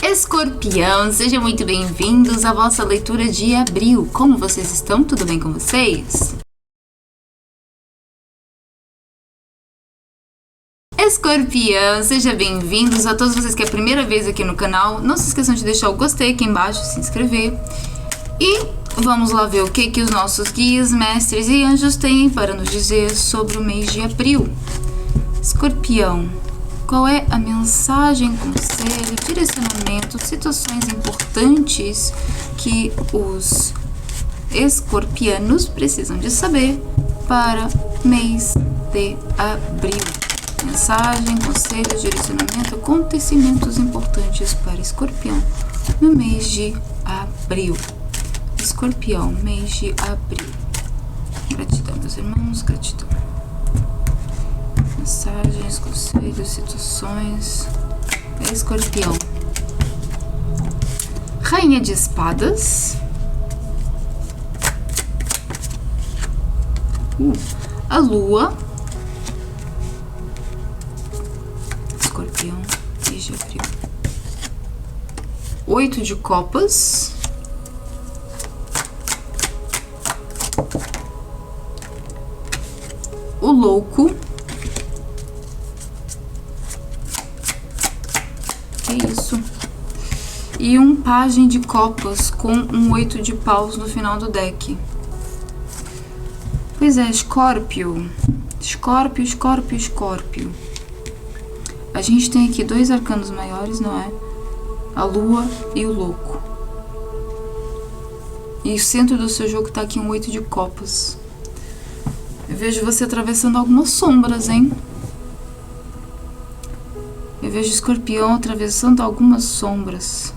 Escorpião, sejam muito bem-vindos à vossa leitura de abril. Como vocês estão? Tudo bem com vocês? Escorpião, sejam bem-vindos a todos vocês que é a primeira vez aqui no canal. Não se esqueçam de deixar o gostei aqui embaixo, se inscrever. E vamos lá ver o que os nossos guias, mestres e anjos têm para nos dizer sobre o mês de abril. Escorpião, qual é a mensagem, conselho, direcionamento, situações importantes que os escorpianos precisam de saber para mês de abril? Mensagem, conselho, direcionamento, acontecimentos importantes para Escorpião no mês de abril. Escorpião, mês de abril. Gratidão, meus irmãos, gratidão. Mensagens, conselhos, situações. Escorpião. Rainha de Espadas. A Lua. Escorpião, mês de abril. 8 de Copas. O Louco. Que isso? E um Pajem de Copas com um 8 de Paus no final do deck. Pois é, Escorpio. Escorpio, Escorpio, Escorpio. A gente tem aqui dois arcanos maiores, não é? A Lua e o Louco. E o centro do seu jogo tá aqui um 8 de Copas. Eu vejo você atravessando algumas sombras, hein? Eu vejo Escorpião atravessando algumas sombras.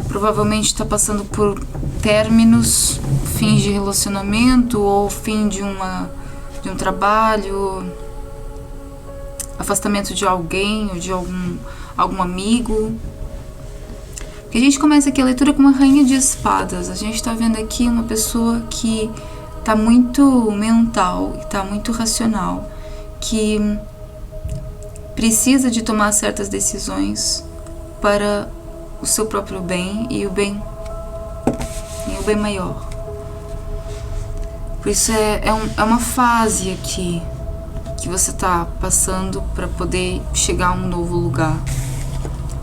Provavelmente está passando por términos, fins de relacionamento ou fim de um trabalho, afastamento de alguém ou de algum amigo. Porque a gente começa aqui a leitura com uma Rainha de Espadas. A gente está vendo aqui uma pessoa que tá muito mental, tá muito racional, que precisa de tomar certas decisões para o seu próprio bem e o bem maior. Por isso é uma fase aqui que você tá passando para poder chegar a um novo lugar.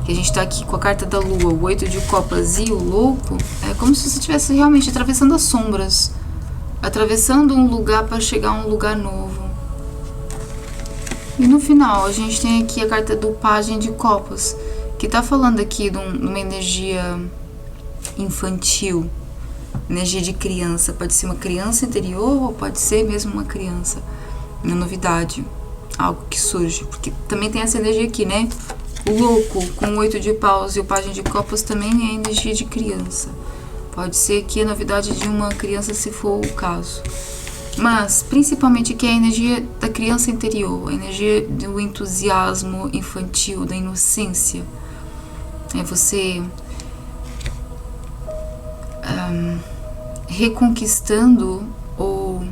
Que a gente tá aqui com a carta da Lua, o 8 de Copas e o Louco. É como se você estivesse realmente atravessando as sombras, atravessando um lugar para chegar a um lugar novo. E no final a gente tem aqui a carta do Pajem de Copas, que tá falando aqui de uma energia infantil, energia de criança. Pode ser uma criança interior ou pode ser mesmo uma criança, uma novidade, algo que surge, porque também tem essa energia aqui, né? O Louco com o 8 de Paus e o Pajem de Copas também é energia de criança. Pode ser que a novidade de uma criança, se for o caso. Mas, principalmente, que é a energia da criança interior, a energia do entusiasmo infantil, da inocência. É você reconquistando ou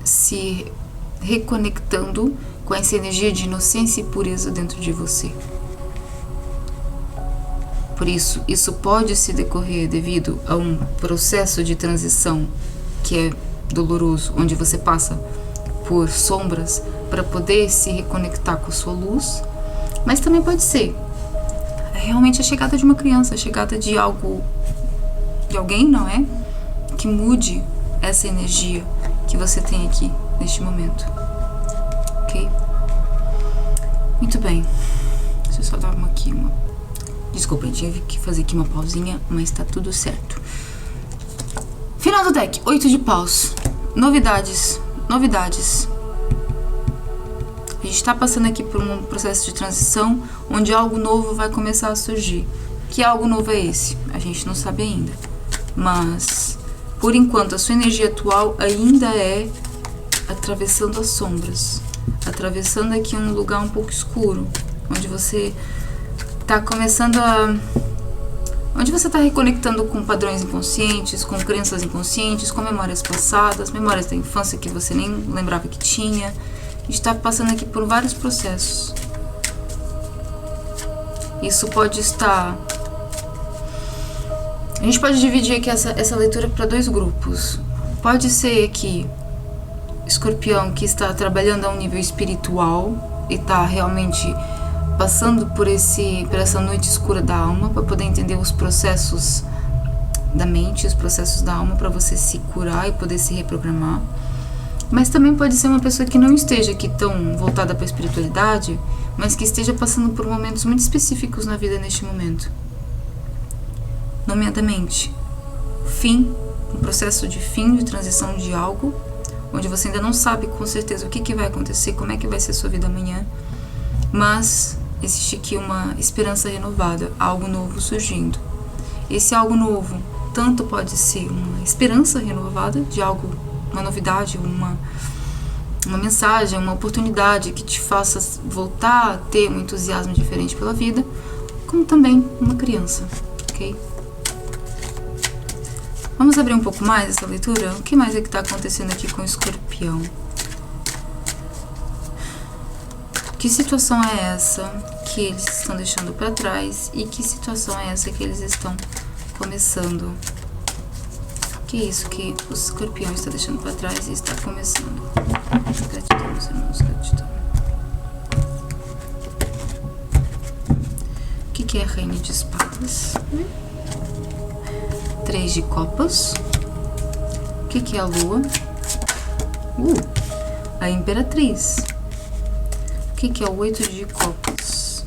se reconectando com essa energia de inocência e pureza dentro de você. Por isso pode se decorrer devido a um processo de transição que é doloroso, onde você passa por sombras para poder se reconectar com a sua luz, mas também pode ser realmente a chegada de uma criança, a chegada de alguém, não é? Que mude essa energia que você tem aqui neste momento, ok? Muito bem, deixa eu só dar uma desculpa, eu tive que fazer aqui uma pausinha, mas tá tudo certo. Final do deck, 8 de Paus. Novidades. A gente tá passando aqui por um processo de transição, onde algo novo vai começar a surgir. Que algo novo é esse? A gente não sabe ainda. Mas, por enquanto, a sua energia atual ainda é atravessando as sombras. Atravessando aqui um lugar um pouco escuro, onde você tá começando onde você tá reconectando com padrões inconscientes, com crenças inconscientes, com memórias passadas, memórias da infância que você nem lembrava que tinha. A gente tá passando aqui por vários processos. Isso pode estar... A gente pode dividir aqui essa leitura para 2 grupos. Pode ser que Escorpião que está trabalhando a um nível espiritual e está realmente passando por essa noite escura da alma para poder entender os processos da mente, os processos da alma, para você se curar e poder se reprogramar. Mas também pode ser uma pessoa que não esteja aqui tão voltada para a espiritualidade, mas que esteja passando por momentos muito específicos na vida neste momento. Nomeadamente, um processo de fim, de transição de algo, onde você ainda não sabe com certeza o que vai acontecer, como é que vai ser a sua vida amanhã, mas existe aqui uma esperança renovada, algo novo surgindo. Esse algo novo tanto pode ser uma esperança renovada de algo, uma novidade, uma mensagem, uma oportunidade que te faça voltar a ter um entusiasmo diferente pela vida, como também uma criança, ok? Vamos abrir um pouco mais essa leitura? O que mais é que está acontecendo aqui com o Escorpião? Que situação é essa que eles estão deixando para trás e que situação é essa que eles estão começando? Que é isso que o Escorpião está deixando para trás e está começando? Gratidão, meus irmãos, gratidão. O que é a Rainha de Espadas? 3 de copas. O que é a lua? A Imperatriz. O que é o 8 de copas?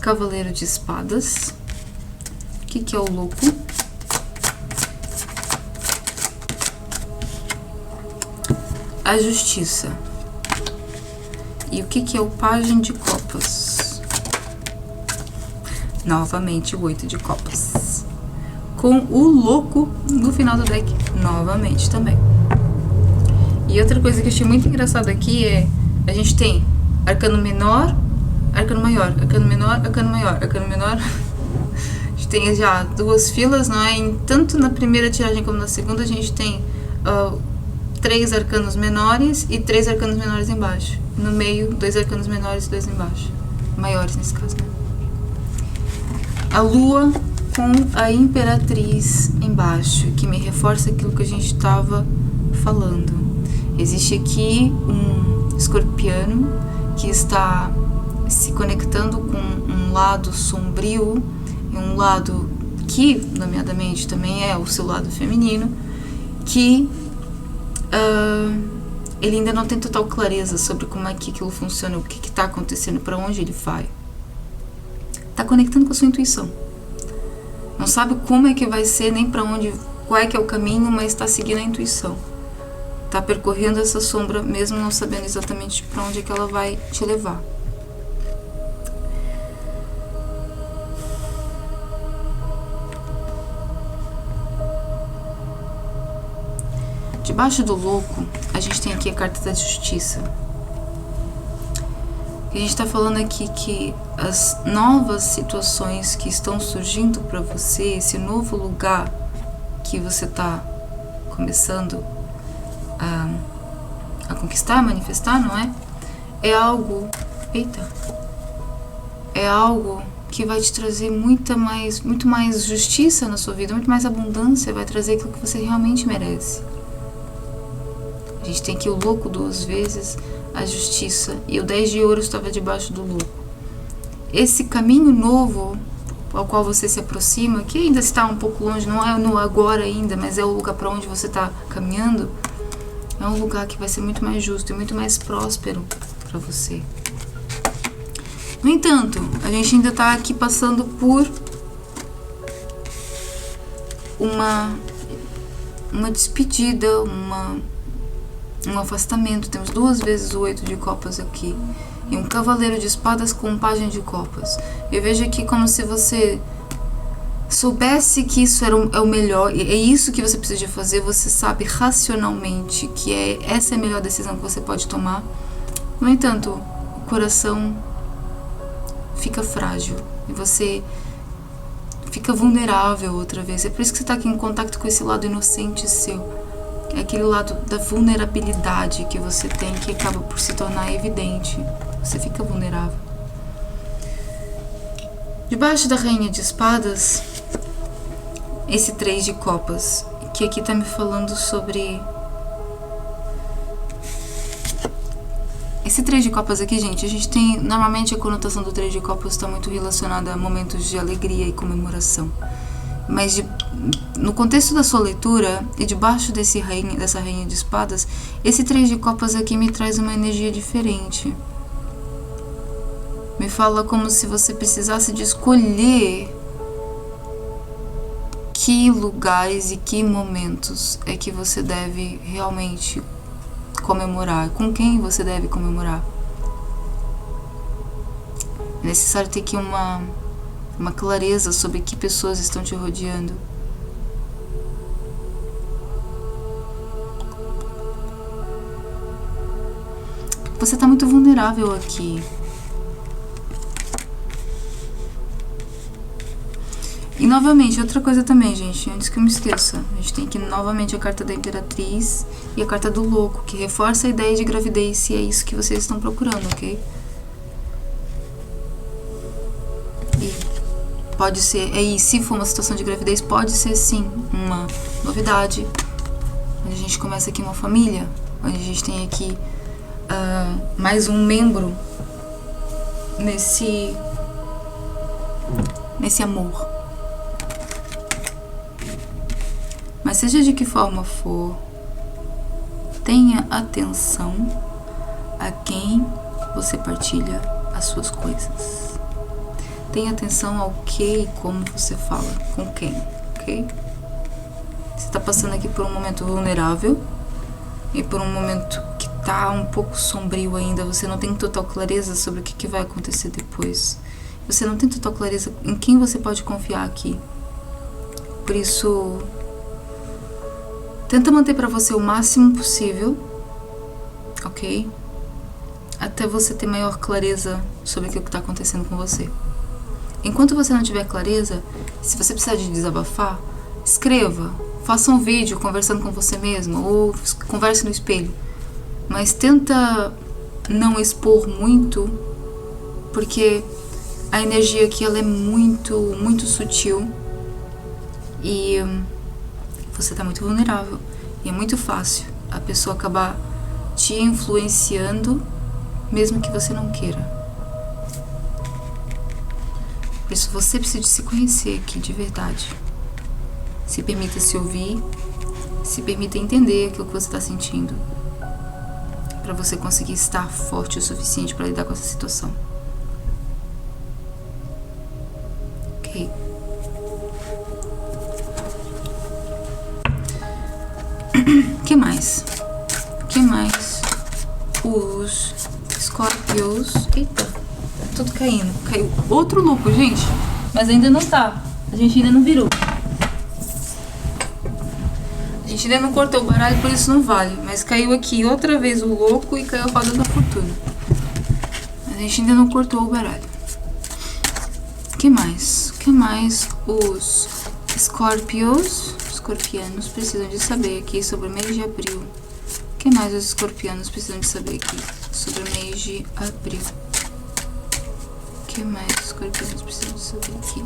Cavaleiro de espadas. O que é o louco? A justiça. E o que é o pajem de copas? Novamente o 8 de copas. Com o louco no final do deck, novamente também. E outra coisa que eu achei muito engraçado aqui é, a gente tem arcano menor, arcano maior, arcano menor, arcano maior, arcano menor. A gente tem já 2 filas, não é? Tanto na primeira tiragem como na segunda a gente tem 3 arcanos menores e 3 arcanos menores embaixo. No meio, 2 arcanos menores e 2 embaixo. Maiores nesse caso, né? A lua com a Imperatriz embaixo, que me reforça aquilo que a gente estava falando. Existe aqui um escorpiano que está se conectando com um lado sombrio e um lado que, nomeadamente, também é o seu lado feminino, que ele ainda não tem total clareza sobre como é que aquilo funciona, o que está acontecendo, para onde ele vai. Está conectando com a sua intuição. Não sabe como é que vai ser, nem para onde, qual é que é o caminho, mas está seguindo a intuição. Está percorrendo essa sombra, mesmo não sabendo exatamente para onde é que ela vai te levar. Debaixo do louco, a gente tem aqui a carta da justiça. A gente está falando aqui que as novas situações que estão surgindo para você, esse novo lugar que você está começando a conquistar, a manifestar, não é? É algo, é algo que vai te trazer muito mais justiça na sua vida, muito mais abundância, vai trazer aquilo que você realmente merece. A gente tem aqui o louco 2 vezes, a justiça, e o 10 de ouro estava debaixo do louco. Esse caminho novo ao qual você se aproxima, que ainda está um pouco longe, não é no agora ainda, mas é o lugar para onde você está caminhando, é um lugar que vai ser muito mais justo e muito mais próspero para você. No entanto, a gente ainda está aqui passando por uma despedida, um afastamento. Temos 2 vezes o 8 de copas aqui e um cavaleiro de espadas com um pajem de copas. Eu vejo aqui como se você soubesse que isso é o melhor, é isso que você precisa fazer, você sabe racionalmente que essa é a melhor decisão que você pode tomar. No entanto, o coração fica frágil e você fica vulnerável outra vez. É por isso que você está aqui em contato com esse lado inocente seu. É aquele lado da vulnerabilidade que você tem, que acaba por se tornar evidente. Você fica vulnerável. Debaixo da rainha de espadas, esse 3 de copas, que aqui tá me falando sobre... Esse 3 de copas aqui, gente, a gente tem... Normalmente a conotação do 3 de copas está muito relacionada a momentos de alegria e comemoração. Mas no contexto da sua leitura, e debaixo dessa rainha de espadas, esse 3 de copas aqui me traz uma energia diferente. Me fala como se você precisasse de escolher que lugares e que momentos é que você deve realmente comemorar, com quem você deve comemorar. É necessário ter aqui uma clareza sobre que pessoas estão te rodeando. Você está muito vulnerável aqui. E novamente, outra coisa também, gente, antes que eu me esqueça, a gente tem aqui novamente a carta da Imperatriz e a carta do Louco, que reforça a ideia de gravidez, se é isso que vocês estão procurando, ok? E pode ser, se for uma situação de gravidez, pode ser sim uma novidade, onde a gente começa aqui uma família, onde a gente tem aqui mais um membro nesse amor. Mas seja de que forma for, tenha atenção a quem você partilha as suas coisas. Tenha atenção ao que e como você fala, com quem, ok? Você está passando aqui por um momento vulnerável e por um momento que está um pouco sombrio ainda. Você não tem total clareza sobre o que vai acontecer depois. Você não tem total clareza em quem você pode confiar aqui. Por isso... tenta manter pra você o máximo possível, ok? Até você ter maior clareza sobre o que está acontecendo com você. Enquanto você não tiver clareza, se você precisar de desabafar, escreva, faça um vídeo conversando com você mesmo, ou converse no espelho. Mas tenta não expor muito, porque a energia aqui ela é muito, muito sutil e... você está muito vulnerável e é muito fácil a pessoa acabar te influenciando mesmo que você não queira. Por isso você precisa se conhecer aqui de verdade. Se permita se ouvir, se permita entender aquilo que você está sentindo, para você conseguir estar forte o suficiente para lidar com essa situação. Ok? Que mais? Que mais? Os Escorpios. Eita, tá tudo caindo. Caiu outro louco, gente. Mas ainda não tá. A gente ainda não virou. A gente ainda não cortou o baralho, por isso não vale. Mas caiu aqui outra vez o louco e caiu a roda da fortuna. A gente ainda não cortou o baralho. Que mais? Que mais? Os escorpianos precisam de saber aqui sobre o mês de abril. O que mais os escorpianos precisam de saber aqui sobre o mês de abril? O que mais os escorpianos precisam de saber aqui?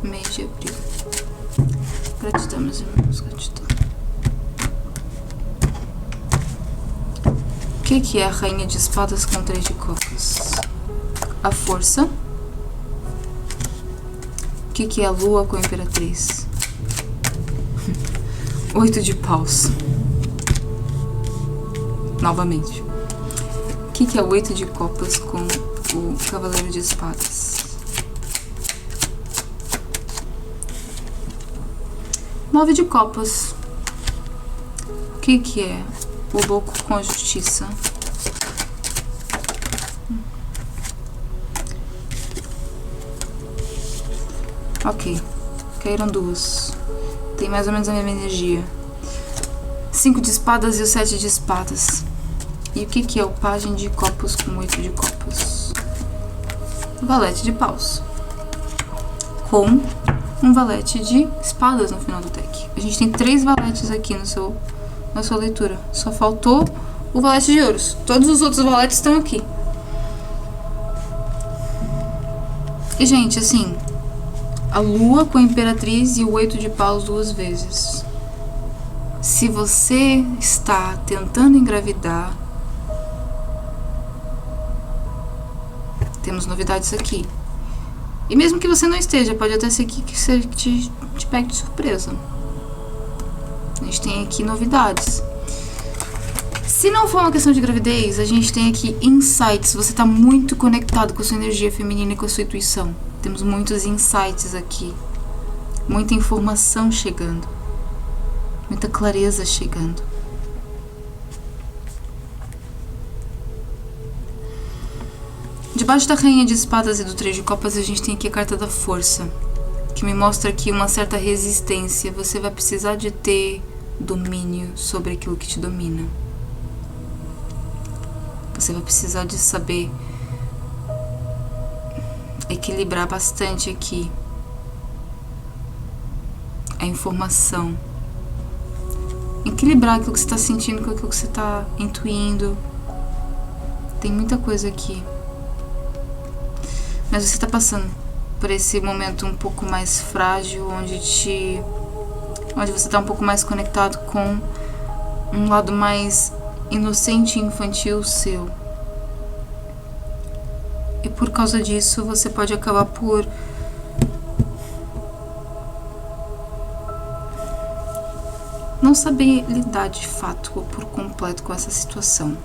Mês de abril. Gratidão, meus irmãos, gratidão. O que é a rainha de espadas com 3 de copas? A força. O que é a lua com a imperatriz? 8 de paus. Novamente. O que é o 8 de copas com o cavaleiro de espadas? 9 de copas. O que é o louco com a justiça? Ok. Caíram duas. Tem mais ou menos a mesma energia. 5 de espadas e o 7 de espadas. E o que é o pajem de copas com 8 de copas? Valete de paus. Com um valete de espadas no final do deck. A gente tem 3 valetes aqui na sua leitura. Só faltou o valete de ouros. Todos os outros valetes estão aqui. E, gente, assim, a lua com a imperatriz e o 8 de paus 2 vezes. Se você está tentando engravidar, temos novidades aqui. E mesmo que você não esteja, pode até ser que você te pegue de surpresa. A gente tem aqui novidades. Se não for uma questão de gravidez, a gente tem aqui insights. Você está muito conectado com a sua energia feminina e com a sua intuição. Temos muitos insights aqui. Muita informação chegando. Muita clareza chegando. Debaixo da rainha de espadas e do 3 de copas, a gente tem aqui a carta da força, que me mostra aqui uma certa resistência. Você vai precisar de ter domínio sobre aquilo que te domina. Você vai precisar de saber equilibrar bastante aqui a informação. Equilibrar aquilo que você está sentindo com aquilo que você está intuindo. Tem muita coisa aqui. Mas você está passando por esse momento um pouco mais frágil, onde você está um pouco mais conectado com um lado mais inocente e infantil seu. E por causa disso, você pode acabar por não saber lidar de fato ou por completo com essa situação.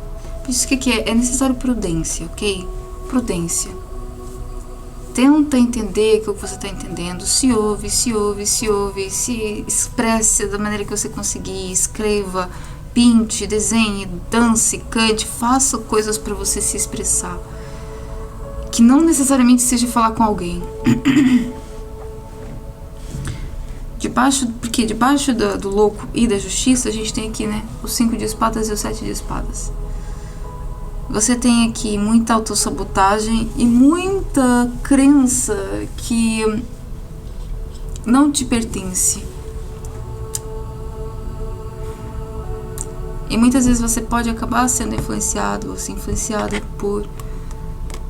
Por isso que é necessário prudência, ok? Prudência. Tenta entender aquilo que você está entendendo. Se ouve, se expresse da maneira que você conseguir. Escreva, pinte, desenhe, dance, cante, faça coisas para você se expressar. Que não necessariamente seja falar com alguém. Porque debaixo do louco e da justiça, a gente tem aqui, né, o 5 de espadas e o 7 de espadas. Você tem aqui muita autossabotagem e muita crença que não te pertence. E muitas vezes você pode acabar sendo influenciado ou se influenciada por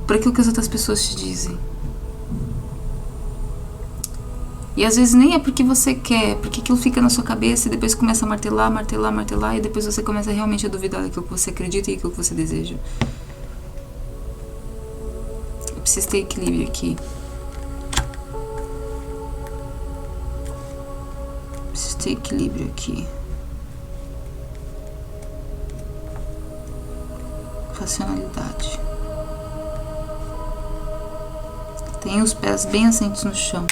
aquilo que as outras pessoas te dizem. E às vezes nem é porque você quer, porque aquilo fica na sua cabeça e depois começa a martelar, e depois você começa realmente a duvidar daquilo que você acredita e daquilo que você deseja. Eu preciso ter equilíbrio aqui. Preciso ter equilíbrio aqui. Racionalidade. Tenha os pés bem assentos no chão.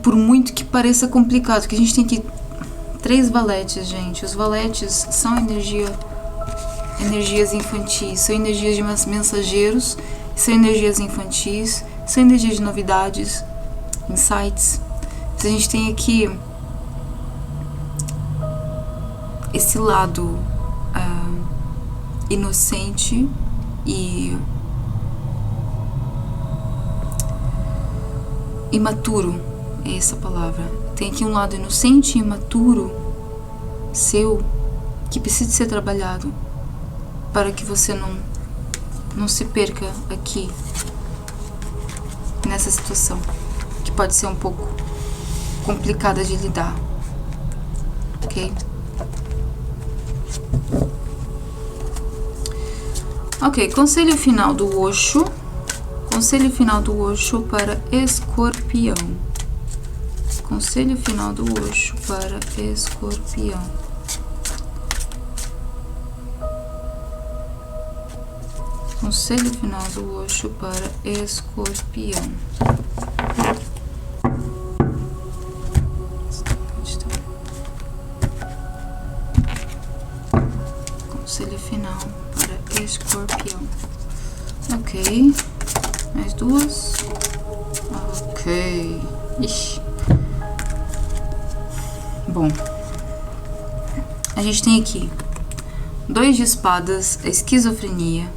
Por muito que pareça complicado, que a gente tem aqui 3 valetes, gente. Os valetes são energias infantis, são energias de mensageiros, são energias infantis, são energias de novidades, insights. A gente tem aqui esse lado inocente e imaturo, é essa palavra. Tem aqui um lado inocente e imaturo seu que precisa ser trabalhado para que você não se perca aqui nessa situação que pode ser um pouco complicada de lidar, ok? Ok, conselho final do Osho. Conselho final do Osho para Escorpião. Conselho final do Osho para Escorpião. Conselho final do Osho para Escorpião. Conselho final para Escorpião. Ok. Mais 2. Ok. Ixi. Bom. A gente tem aqui 2 de espadas, a esquizofrenia,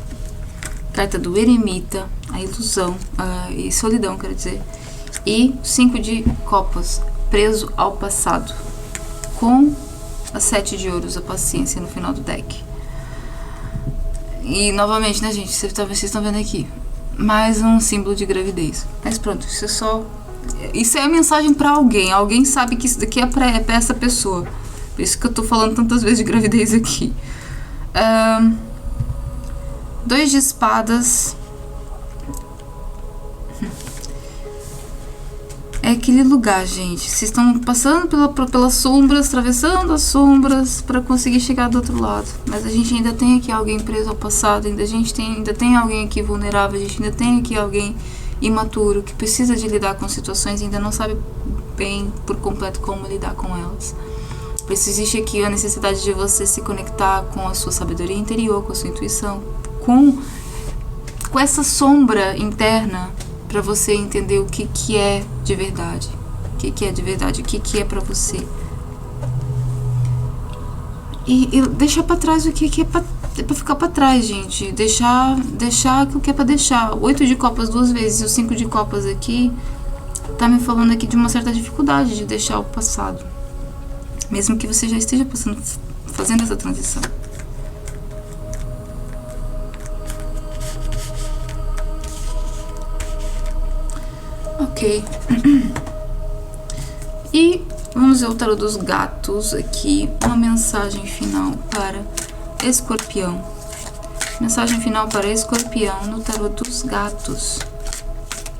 carta do eremita, a ilusão, e solidão, quero dizer, e 5 de copas, preso ao passado, com a 7 de ouros, a paciência no final do deck. E novamente, né, gente, vocês estão vendo aqui, mais um símbolo de gravidez. Mas pronto, isso é a mensagem pra alguém. Alguém sabe que isso daqui é pra essa pessoa. Por isso que eu tô falando tantas vezes de gravidez aqui. 2 de espadas. É aquele lugar, gente. Vocês estão passando pelas sombras, atravessando as sombras para conseguir chegar do outro lado. Mas a gente ainda tem aqui alguém preso ao passado. Ainda tem alguém aqui vulnerável. A gente ainda tem aqui alguém imaturo que precisa de lidar com situações e ainda não sabe bem por completo como lidar com elas. Por isso existe aqui a necessidade de você se conectar com a sua sabedoria interior, com a sua intuição, com essa sombra interna, para você entender o que é de verdade. O que é de verdade, o que é para você. E deixar para trás o que é para ficar para trás, gente. Deixar o que é para deixar. 8 de copas 2 vezes e o 5 de copas aqui tá me falando aqui de uma certa dificuldade de deixar o passado. Mesmo que você já esteja fazendo essa transição. Ok. E vamos ver o tarô dos gatos aqui. Uma mensagem final para Escorpião. Mensagem final para Escorpião no tarô dos gatos.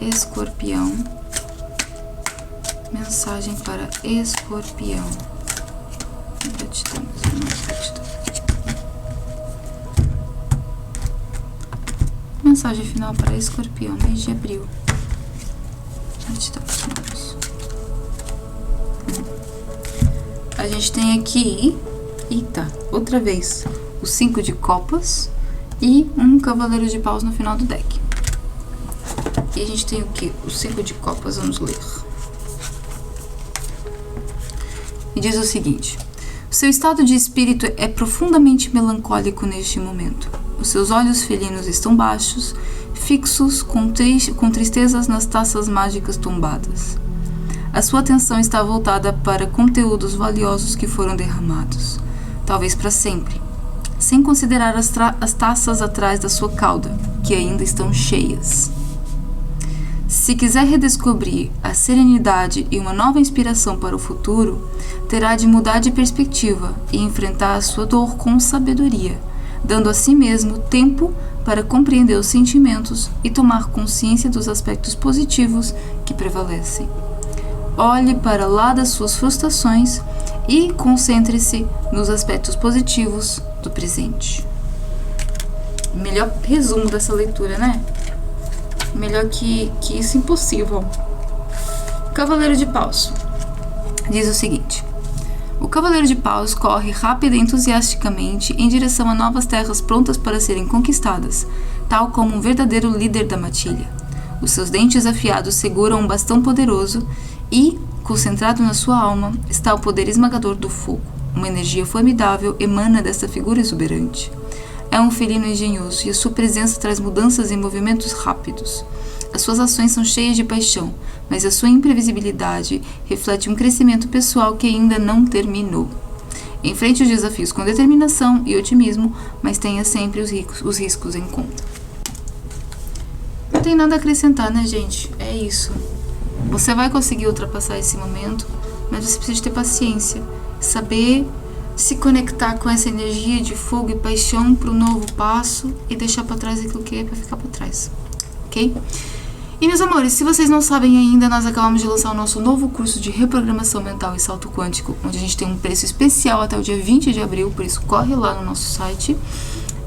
Escorpião. Mensagem para Escorpião. Gratidão. Mensagem final para Escorpião, mês de abril. A gente tem aqui, outra vez, o 5 de copas e um cavaleiro de paus no final do deck. E a gente tem o que? O 5 de copas, vamos ler. E diz o seguinte: o seu estado de espírito é profundamente melancólico neste momento. Os seus olhos felinos estão baixos, fixos, com tristezas nas taças mágicas tombadas. A sua atenção está voltada para conteúdos valiosos que foram derramados, talvez para sempre, sem considerar as taças atrás da sua cauda, que ainda estão cheias. Se quiser redescobrir a serenidade e uma nova inspiração para o futuro, terá de mudar de perspectiva e enfrentar a sua dor com sabedoria, dando a si mesmo tempo para compreender os sentimentos e tomar consciência dos aspectos positivos que prevalecem. Olhe para lá das suas frustrações e concentre-se nos aspectos positivos do presente. Melhor resumo dessa leitura, né? Melhor que isso, impossível. Cavaleiro de Paus diz o seguinte: o Cavaleiro de Paus corre rápida e entusiasticamente em direção a novas terras prontas para serem conquistadas, tal como um verdadeiro líder da matilha. Os seus dentes afiados seguram um bastão poderoso e, concentrado na sua alma, está o poder esmagador do fogo. Uma energia formidável emana desta figura exuberante. É um felino engenhoso e a sua presença traz mudanças e movimentos rápidos. As suas ações são cheias de paixão, mas a sua imprevisibilidade reflete um crescimento pessoal que ainda não terminou. Enfrente os desafios com determinação e otimismo, mas tenha sempre os riscos em conta. Não tem nada a acrescentar, né, gente? É isso. Você vai conseguir ultrapassar esse momento, mas você precisa ter paciência, saber se conectar com essa energia de fogo e paixão para o novo passo e deixar para trás aquilo que é para ficar para trás, ok? E meus amores, se vocês não sabem ainda, nós acabamos de lançar o nosso novo curso de reprogramação mental e salto quântico, onde a gente tem um preço especial até o dia 20 de abril, por isso corre lá no nosso site.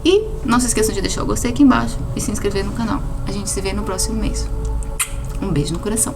E não se esqueçam de deixar o gostei aqui embaixo e se inscrever no canal. A gente se vê no próximo mês. Um beijo no coração.